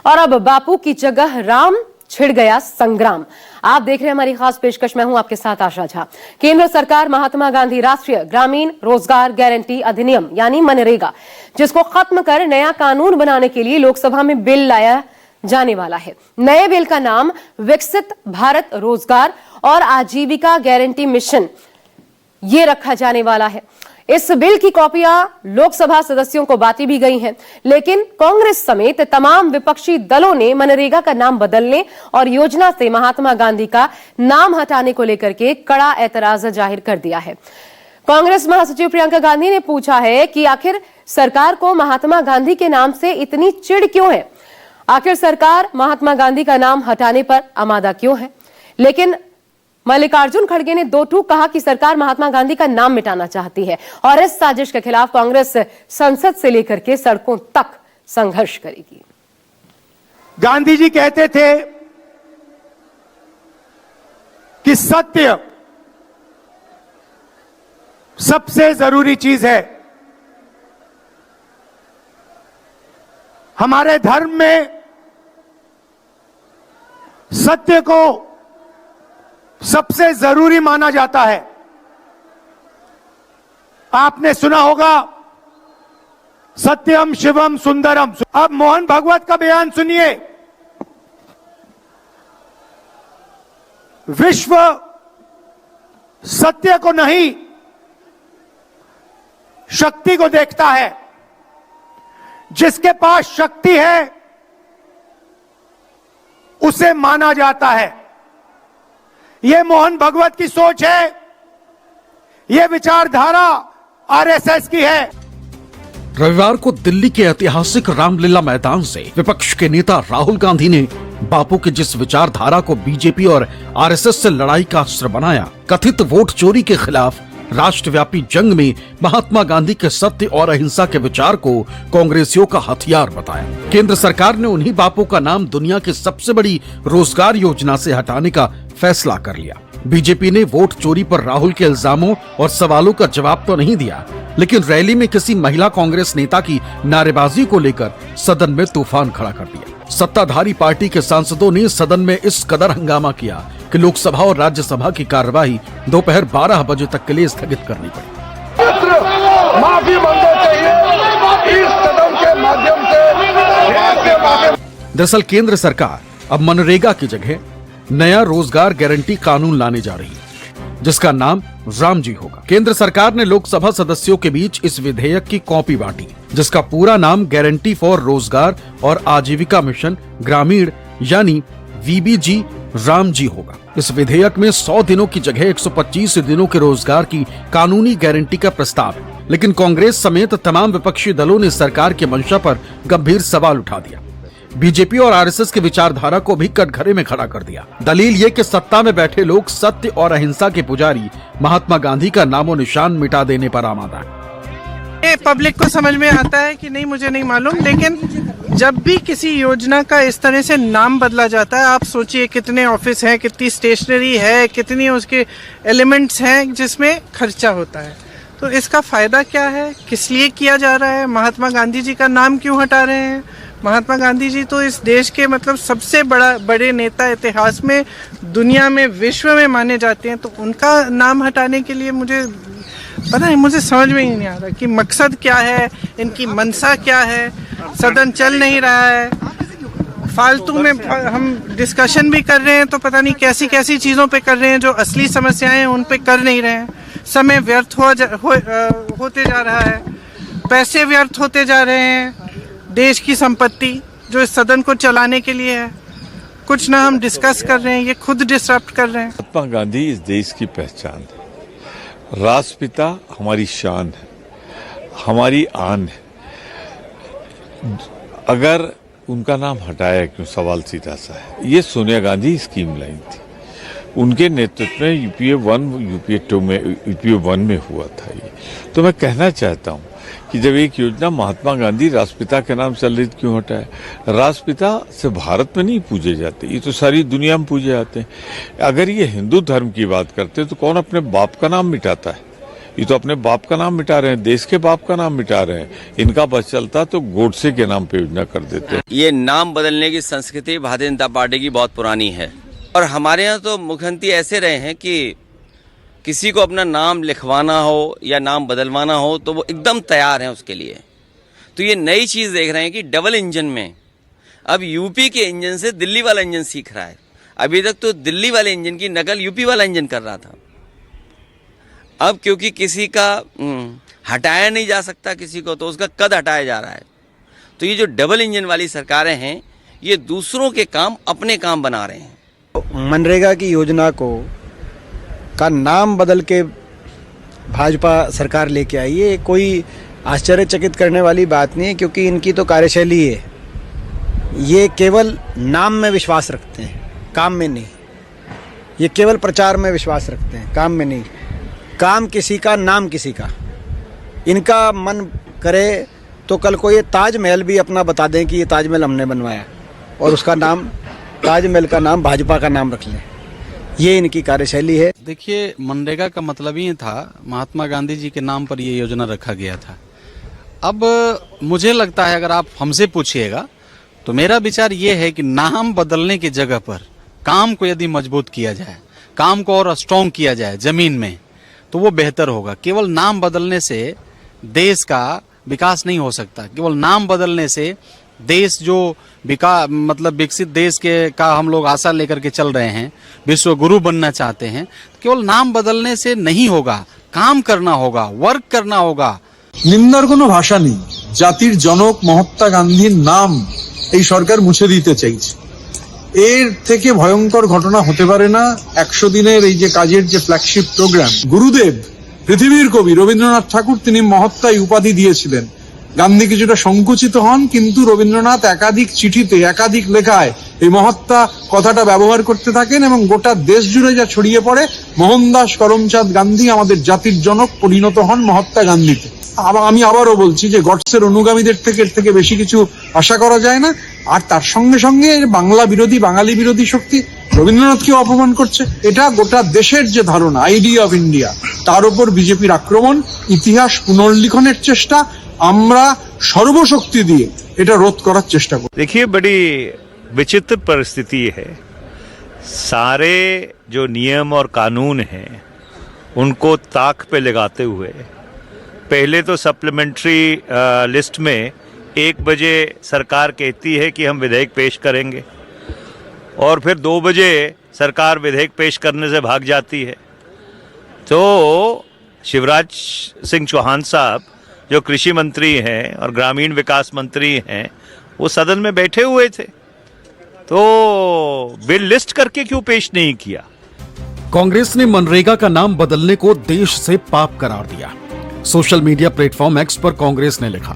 और अब बापू की जगह राम, छिड़ गया संग्राम। आप देख रहे हैं हमारी खास पेशकश। मैं हूं आपके साथ आशा झा। केंद्र सरकार महात्मा गांधी राष्ट्रीय ग्रामीण रोजगार गारंटी अधिनियम यानी मनरेगा, जिसको खत्म कर नया कानून बनाने के लिए लोकसभा में बिल लाया जाने वाला है। नए बिल का नाम विकसित भारत रोजगार और आजीविका गारंटी मिशन ये रखा जाने वाला है। इस बिल की कॉपियां लोकसभा सदस्यों को बांटी भी गई हैं, लेकिन कांग्रेस समेत तमाम विपक्षी दलों ने मनरेगा का नाम बदलने और योजना से महात्मा गांधी का नाम हटाने को लेकर के कड़ा ऐतराज जाहिर कर दिया है। कांग्रेस महासचिव प्रियंका गांधी ने पूछा है कि आखिर सरकार को महात्मा गांधी के नाम से इतनी चिढ़ क्यों है, आखिर सरकार महात्मा गांधी का नाम हटाने पर आमादा क्यों है। लेकिन मल्लिकार्जुन खड़गे ने दो टूक कहा कि सरकार महात्मा गांधी का नाम मिटाना चाहती है और इस साजिश के खिलाफ कांग्रेस संसद से लेकर के सड़कों तक संघर्ष करेगी। गांधी जी कहते थे कि सत्य सबसे जरूरी चीज है। हमारे धर्म में सत्य को सबसे जरूरी माना जाता है। आपने सुना होगा सत्यम शिवम सुंदरम। अब मोहन भागवत का बयान सुनिए। विश्व सत्य को नहीं शक्ति को देखता है। जिसके पास शक्ति है उसे माना जाता है। यह मोहन भागवत की सोच है, यह विचारधारा आरएसएस की है। रविवार को दिल्ली के ऐतिहासिक रामलीला मैदान से विपक्ष के नेता राहुल गांधी ने बापू की जिस विचारधारा को बीजेपी और आरएसएस से लड़ाई का अस्त्र बनाया, कथित वोट चोरी के खिलाफ राष्ट्रव्यापी जंग में महात्मा गांधी के सत्य और अहिंसा के विचार को कांग्रेसियों का हथियार बताया। केंद्र सरकार ने उन्हीं बापू का नाम दुनिया की सबसे बड़ी रोजगार योजना से हटाने का फैसला कर लिया। बीजेपी ने वोट चोरी पर राहुल के इल्जामों और सवालों का जवाब तो नहीं दिया, लेकिन रैली में किसी महिला कांग्रेस नेता की नारेबाजी को लेकर सदन में तूफान खड़ा कर दिया। सत्ताधारी पार्टी के सांसदों ने सदन में इस कदर हंगामा किया कि लोकसभा और राज्यसभा की कार्यवाही दोपहर 12 बजे तक के लिए स्थगित करनी पड़ी। माफी मांगना चाहिए इस कदम के माध्यम से। दरअसल केंद्र सरकार अब मनरेगा की जगह नया रोजगार गारंटी कानून लाने जा रही है, जिसका नाम राम जी होगा। केंद्र सरकार ने लोकसभा सदस्यों के बीच इस विधेयक की कॉपी बांटी, जिसका पूरा नाम गारंटी फॉर रोजगार और आजीविका मिशन ग्रामीण यानी वीबीजी राम जी होगा। इस विधेयक में 100 दिनों की जगह 125 दिनों के रोजगार की कानूनी गारंटी का प्रस्ताव है, लेकिन कांग्रेस समेत तमाम विपक्षी दलों ने सरकार के मंशा पर गंभीर सवाल उठा दिया। बीजेपी और आरएसएस की विचारधारा को भी कटघरे में खड़ा कर दिया। दलील ये कि सत्ता में बैठे लोग सत्य और अहिंसा के पुजारी महात्मा गांधी का नामो निशान मिटा देने पर आमादा है। ये पब्लिक को समझ में आता है कि नहीं, मुझे नहीं मालूम, लेकिन जब भी किसी योजना का इस तरह से नाम बदला जाता है, आप सोचिए कितने ऑफिस हैं, कितनी स्टेशनरी है, कितनी उसके एलिमेंट्स हैं जिसमें खर्चा होता है। तो इसका फायदा क्या है, किस लिए किया जा रहा है, महात्मा गांधी जी का नाम क्यों हटा रहे हैं। महात्मा गांधी जी तो इस देश के मतलब सबसे बड़े नेता इतिहास में, दुनिया में, विश्व में माने जाते हैं। तो उनका नाम हटाने के लिए मुझे पता नहीं, मुझे समझ में ही नहीं आ रहा कि मकसद क्या है, इनकी मनसा क्या है। सदन चल नहीं रहा है, फालतू में हम डिस्कशन भी कर रहे हैं तो पता नहीं कैसी कैसी चीज़ों पे कर रहे हैं, जो असली समस्याएं हैं उन पे कर नहीं रहे हैं। समय व्यर्थ होते जा रहा है, पैसे व्यर्थ होते जा रहे हैं, देश की संपत्ति जो इस सदन को चलाने के लिए है। कुछ ना हम डिस्कस कर रहे हैं, ये खुद डिस्टर्ब कर रहे हैं। महात्मा गांधी इस देश की पहचान है, राष्ट्रपिता हमारी शान है, हमारी आन है। अगर उनका नाम हटाया क्यों, सवाल सीधा सा है। ये सोनिया गांधी स्कीम लाई थी, उनके नेतृत्व में यूपीए 1 यूपीए 2 में यूपीए 1 में हुआ था ये। तो मैं कहना चाहता हूँ कि जब एक योजना महात्मा गांधी राष्ट्रपिता के नाम चल रही थी, क्यों हटाए। राष्ट्रपिता से भारत में नहीं पूजे जाते, ये तो सारी दुनिया में पूजे जाते हैं। अगर ये हिंदू धर्म की बात करते तो कौन अपने बाप का नाम मिटाता है। ये तो अपने बाप का नाम मिटा रहे हैं, देश के बाप का नाम मिटा रहे हैं। इनका बस चलता तो गोडसे के नाम पे योजना कर देते हैं। ये नाम बदलने की संस्कृति भारतीय जनता पार्टी की बहुत पुरानी है और हमारे यहाँ तो मुख्यमंत्री ऐसे रहे हैं कि किसी को अपना नाम लिखवाना हो या नाम बदलवाना हो तो वो एकदम तैयार हैं उसके लिए। तो ये नई चीज़ देख रहे हैं कि डबल इंजन में अब यूपी के इंजन से दिल्ली वाला इंजन सीख रहा है। अभी तक तो दिल्ली वाले इंजन की नकल यूपी वाला इंजन कर रहा था। अब क्योंकि किसी का हटाया नहीं जा सकता किसी को, तो उसका कद हटाया जा रहा है। तो ये जो डबल इंजन वाली सरकारें हैं ये दूसरों के काम अपने काम बना रहे हैं। मनरेगा की योजना का नाम बदल के भाजपा सरकार लेके आई है। कोई आश्चर्यचकित करने वाली बात नहीं है, क्योंकि इनकी तो कार्यशैली है। ये केवल नाम में विश्वास रखते हैं, काम में नहीं। ये केवल प्रचार में विश्वास रखते हैं, काम में नहीं। काम किसी का, नाम किसी का। इनका मन करे तो कल को ये ताजमहल भी अपना बता दें कि ये ताजमहल हमने बनवाया और उसका नाम, ताजमहल का नाम भाजपा का नाम रख लें। ये इनकी कार्यशैली है। देखिए, मनरेगा का मतलब ही था, महात्मा गांधी जी के नाम पर ये योजना रखा गया था। अब मुझे लगता है अगर आप हमसे पूछिएगा तो मेरा विचार ये है कि नाम बदलने की जगह पर काम को यदि मजबूत किया जाए, काम को और स्ट्रॉन्ग किया जाए जमीन में, तो वो बेहतर होगा। केवल नाम बदलने से देश का विकास नहीं हो सकता। केवल नाम बदलने से देश जो विकसित देश के का हम लोग आशा लेकर के चल रहे हैं, विश्व गुरु बनना चाहते हैं, केवल नाम बदलने से नहीं होगा। काम करना होगा, वर्क करना होगा। নিন্দার কোনো ভাষা নেই। জাতির জনক মহাত্মা গান্ধীর নাম এই সরকার মুছে দিতে চাইছে। এর থেকে ভয়ঙ্কর ঘটনা হতে পারে না। 100 দিনের এই যে কাজের যে ফ্ল্যাগশিপ প্রোগ্রাম, গুরুদেব পৃথিবীর কবি রবীন্দ্রনাথ ঠাকুর তিনি মহাত্মা উপাধি দিয়েছিলেন। গান্ধী কিছুটা সংকুচিত হন, কিন্তু রবীন্দ্রনাথ একাধিক চিঠিতে, একাধিক লেখায় এই মহাত্মা কথাটা ব্যবহার করতে থাকেন এবং গোটা দেশ জুড়ে যা ছড়িয়ে পড়ে, মোহনদাস করমচাঁদ গান্ধী আমাদের জাতির জনক পরিণত হন মহাত্মা গান্ধীতে। আমি আবারও বলছি যে গডসের অনুগামীদের থেকে এর থেকে বেশি কিছু আশা করা যায় না। আর তার সঙ্গে সঙ্গে বাংলা বিরোধী, বাঙালি বিরোধী শক্তি রবীন্দ্রনাথকে অপমান করছে। এটা গোটা দেশের যে ধারণা, আইডিয়া অফ ইন্ডিয়া, তার উপর বিজেপির আক্রমণ, ইতিহাস পুনর্লিখনের চেষ্টা। আমরা সর্বশক্তি দিয়ে এটা রোধ করার চেষ্টা করব। देखिए, बड़ी विचित्र परिस्थिति है। सारे जो नियम और कानून हैं उनको ताक पे लगाते हुए पहले तो सप्लीमेंट्री लिस्ट में 1 बजे सरकार कहती है कि हम विधेयक पेश करेंगे और फिर 2 बजे सरकार विधेयक पेश करने से भाग जाती है। तो शिवराज सिंह चौहान साहब जो कृषि मंत्री हैं और ग्रामीण विकास मंत्री हैं, वो सदन में बैठे हुए थे, तो बिल लिस्ट करके क्यों पेश नहीं किया? कांग्रेस ने मनरेगा का नाम बदलने को देश से पाप करार दिया। सोशल मीडिया प्लेटफॉर्म एक्स पर कांग्रेस ने लिखा,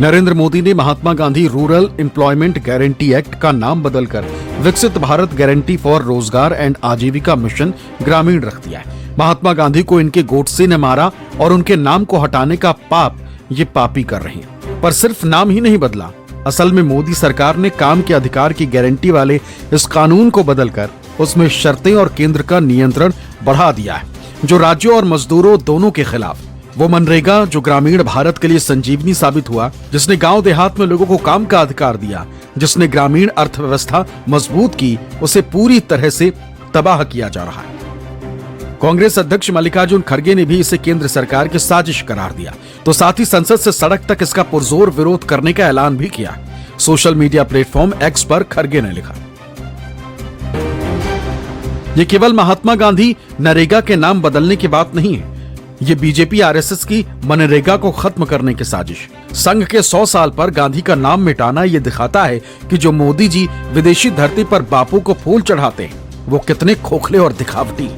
नरेंद्र मोदी ने Mahatma Gandhi rural employment guarantee act का नाम बदलकर Viksit Bharat guarantee for Rozgar and Ajeevika mission Gramin रख दिया है। महात्मा गांधी को इनके गोडसे ने मारा और उनके नाम को हटाने का पाप ये पापी कर रहे हैं। पर सिर्फ नाम ही नहीं बदला, असल में मोदी सरकार ने काम के अधिकार की गारंटी वाले इस कानून को बदलकर उसमें शर्तें और केंद्र का नियंत्रण बढ़ा दिया है, जो राज्यों और मजदूरों दोनों के खिलाफ। वो मनरेगा जो ग्रामीण भारत के लिए संजीवनी साबित हुआ, जिसने गांव देहात में लोगों को काम का अधिकार दिया, जिसने ग्रामीण अर्थव्यवस्था मजबूत की, उसे पूरी तरह से तबाह किया जा रहा है। कांग्रेस अध्यक्ष मल्लिकार्जुन खड़गे ने भी इसे केंद्र सरकार की साजिश करार दिया, तो साथ ही संसद से सड़क तक इसका पुरजोर विरोध करने का ऐलान भी किया। सोशल मीडिया प्लेटफॉर्म एक्स पर खड़गे ने लिखा, ये केवल महात्मा गांधी नरेगा के नाम बदलने की बात नहीं है, ये बीजेपी आरएसएस की मनरेगा को खत्म करने की साजिश। संघ के 100 साल पर गांधी का नाम मिटाना ये दिखाता है कि जो मोदी जी विदेशी धरती पर बापू को फूल चढ़ाते हैं वो कितने खोखले और दिखावटी।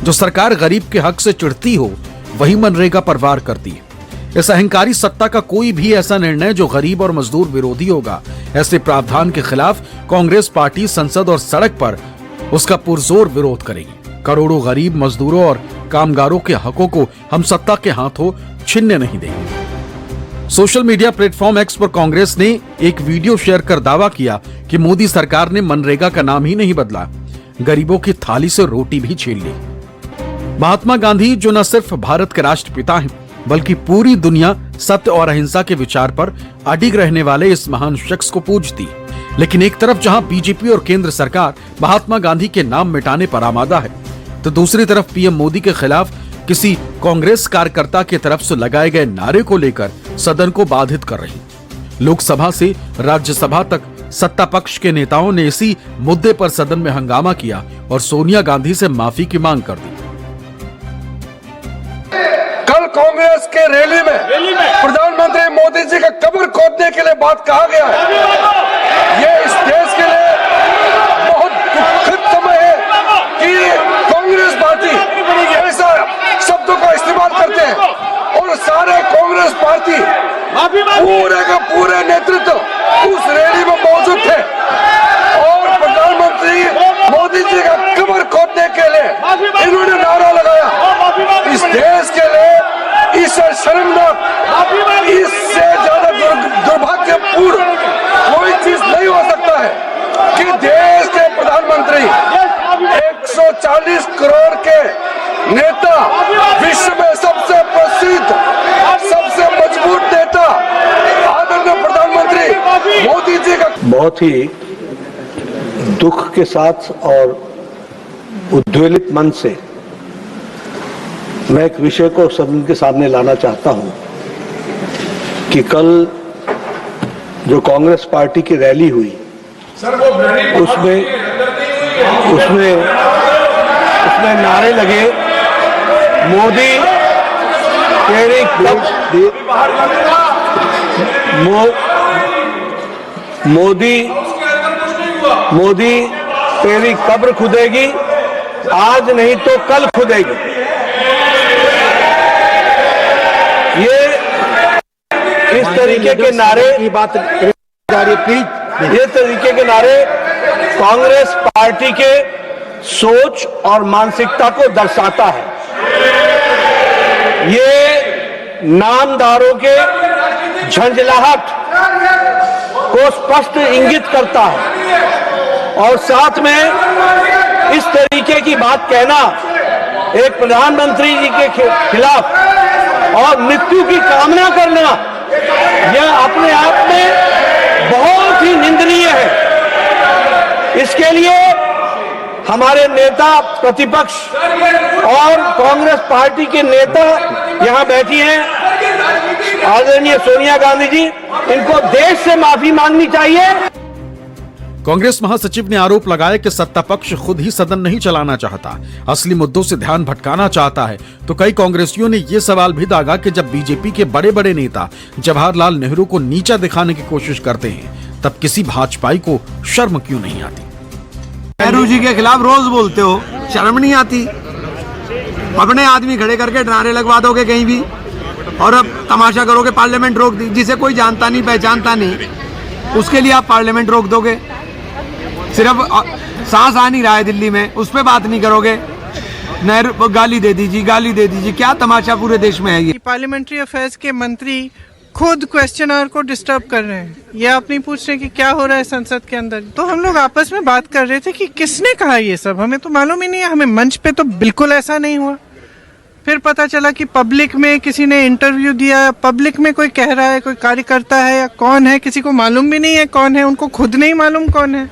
जो सरकार गरीब के हक से चिढ़ती हो वही मनरेगा पर वार करती है। इस अहंकारी सत्ता का कोई भी ऐसा निर्णय जो गरीब और मजदूर विरोधी होगा, ऐसे प्रावधान के खिलाफ कांग्रेस पार्टी संसद और सड़क पर उसका पुरजोर विरोध करेगी। करोड़ों गरीब मजदूरों और कामगारों के हकों को हम सत्ता के हाथों छीनने नहीं देंगे। सोशल मीडिया प्लेटफॉर्म एक्स पर कांग्रेस ने एक वीडियो शेयर कर दावा किया कि मोदी सरकार ने मनरेगा का नाम ही नहीं बदला, गरीबों की थाली से रोटी भी छीन ली। महात्मा गांधी जो न सिर्फ भारत के राष्ट्रपिता हैं, बल्कि पूरी दुनिया सत्य और अहिंसा के विचार पर अडिग रहने वाले इस महान शख्स को पूजती। लेकिन एक तरफ जहां बीजेपी और केंद्र सरकार महात्मा गांधी के नाम मिटाने पर आमादा है, तो दूसरी तरफ पीएम मोदी के खिलाफ किसी कांग्रेस कार्यकर्ता की तरफ से लगाए गए नारे को लेकर सदन को बाधित कर रही। लोकसभा से राज्यसभा तक सत्ता पक्ष के नेताओं ने इसी मुद्दे पर सदन में हंगामा किया और सोनिया गांधी से माफी की मांग कर दी। कल कांग्रेस के रैली में प्रधानमंत्री मोदी जी का कब्र खोदने के लिए बात कहा गया है। ये इस देश के लिए बहुत दुखद समय है कि कांग्रेस पार्टी ऐसा शब्दों का इस्तेमाल करते हैं और सारे कांग्रेस पार्टी पूरे का पूरे नेतृत्व उस रैली में मौजूद थे और प्रधानमंत्री मोदी जी का कब्र खोदने के लिए इन्होंने नारा लगाया। इस देश के लिए इससे शर्मनाक, इससे ज्यादा दुर्भाग्यपूर्ण कोई चीज नहीं हो सकता है कि देश के प्रधानमंत्री 140 करोड़ के नेता, विश्व में सबसे प्रसिद्ध, सबसे मजबूत नेता आदरणीय प्रधानमंत्री मोदी जी का बहुत ही दुख के साथ और उद्वेलित मन से मैं एक विषय को सदन के सामने लाना चाहता हूं कि कल जो कांग्रेस पार्टी की रैली हुई उसमें नारे लगे, मोदी तेरी मोदी तेरी कब्र खुदेगी, आज नहीं तो कल खुदेगी। ये इस तरीके के नारे की बात ये तरीके के नारे कांग्रेस पार्टी के सोच और मानसिकता को दर्शाता है। ये नामदारों के झंझलाहट को स्पष्ट इंगित करता है और साथ में इस तरीके की बात कहना एक प्रधानमंत्री जी के खिलाफ और मृत्यु की कामना करना, यह अपने आप में बहुत ही निंदनीय है। इसके लिए हमारे नेता प्रतिपक्ष और कांग्रेस पार्टी के नेता यहां बैठी हैं, आदरणीय सोनिया गांधी जी, इनको देश से माफी मांगनी चाहिए। कांग्रेस महासचिव ने आरोप लगाया कि सत्ता पक्ष खुद ही सदन नहीं चलाना चाहता, असली मुद्दों से ध्यान भटकाना चाहता है। तो कई कांग्रेसियों ने ये सवाल भी दागा कि जब बीजेपी के बड़े बड़े नेता जवाहरलाल नेहरू को नीचा दिखाने की कोशिश करते हैं, तब किसी भाजपाई को शर्म क्यों नहीं आती? नेहरू जी के खिलाफ रोज बोलते हो, शर्म नहीं आती? अपने आदमी खड़े करके नारे लगवा दोगे कहीं भी और अब तमाशा करोगे, पार्लियामेंट रोक दी, जिसे कोई जानता नहीं पहचानता नहीं, उसके लिए आप पार्लियामेंट रोक दोगे। सिर्फ सांस आ नहीं रहा है दिल्ली में, उस पर बात नहीं करोगे। नेहरू गाली दे दीजिए, क्या तमाशा पूरे देश में है? ये पार्लियामेंट्री अफेयर्स के मंत्री खुद क्वेश्चनर को डिस्टर्ब कर रहे हैं। ये आप नहीं पूछ रहे कि क्या हो रहा है संसद के अंदर। तो हम लोग आपस में बात कर रहे थे कि किसने कहा ये सब, हमें तो मालूम ही नहीं है। हमें मंच पे तो बिल्कुल ऐसा नहीं हुआ। फिर पता चला कि पब्लिक में किसी ने इंटरव्यू दिया, पब्लिक में कोई कह रहा है, कोई कार्यकर्ता है या कौन है, किसी को मालूम भी नहीं है कौन है, उनको खुद नहीं मालूम कौन है।